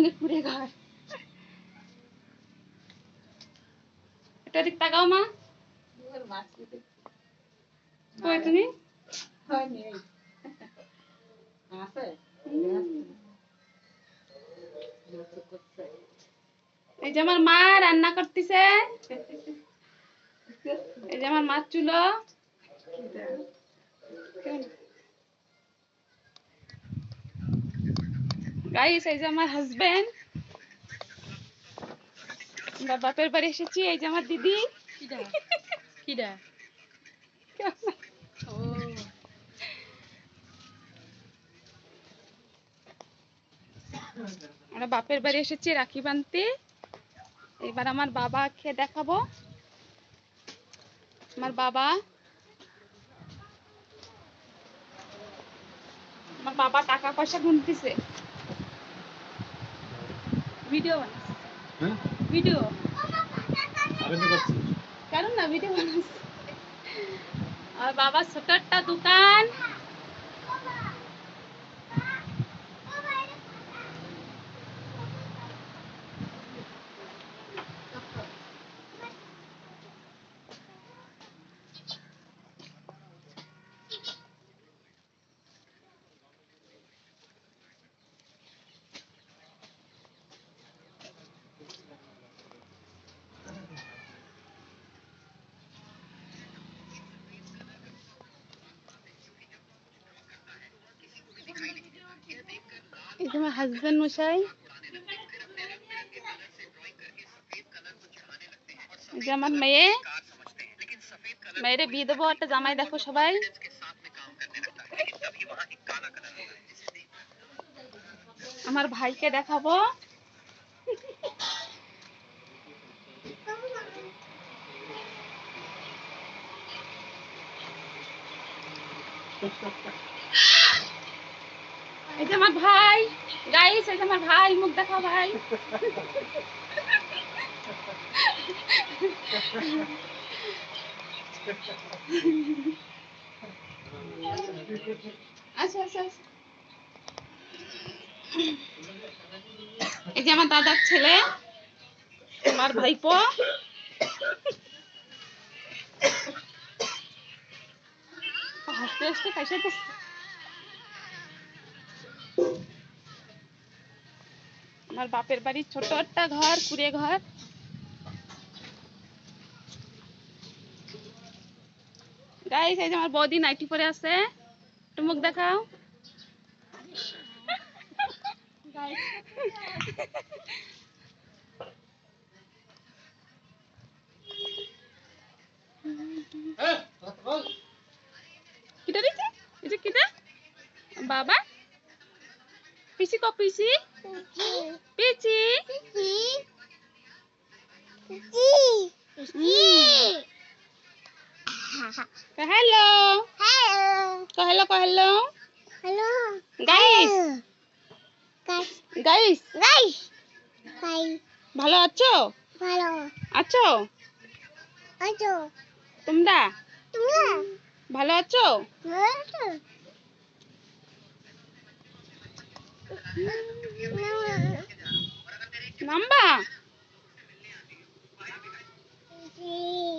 মানে কুড়ে ঘর। এটা দিক তাকাও মা। কই তুমি? এই যে আমার মা রান্না করতেছে। এই যে আমার মাছ চুলো। গাইস এই যে আমার হাজবেন্ড। আমরা বাপের বাড়ি এসেছি। এই যে আমার দিদি। কিডা ও আমরা বাপের বাড়ি এসেছি রাখি বাঁধতে। এবার আমার বাবাকে দেখাবো। আমার বাবা টাকা পয়সা গুনতেছে। ভিডিও বানাস? ভিডিও কারণ না ভিডিও বানাস। আর বাবা ছোট একটা দোকান। এই যে আমার হাজবেন্ড মশাই। এই যে আমার মেয়ে। মেয়েরে বিয়ে দেবো একটা জামাই দেখো সবাই। আমার ভাইকে দেখাবো। এই যে আমার ভাই। গাইস এই যে আমার ভাই, মুখ দেখাও ভাই। আচ্ছা আচ্ছা। এই যে আমার দাদার ছেলে, আমার ভাইপো। হাসতে হাসতে খাইসাইতেছে। আমার বাপের বাড়ি ছোট একটা ঘর, কুড়ে ঘর। গাইস এই যে আমার বৌদি নাইটি পরে আছে, একটু মুখ দেখাও। কিটা দিছে? এই যে কিটা? বাবা পিসি কো পিসি? পিসি hello hello hello Hello. Guys Guys. Guys Guys. Hi. ভালো আছো? Hello. আছো Ajo. তোমরা? Tumla. ভালো আছো? Hello. নাম্বা Hey.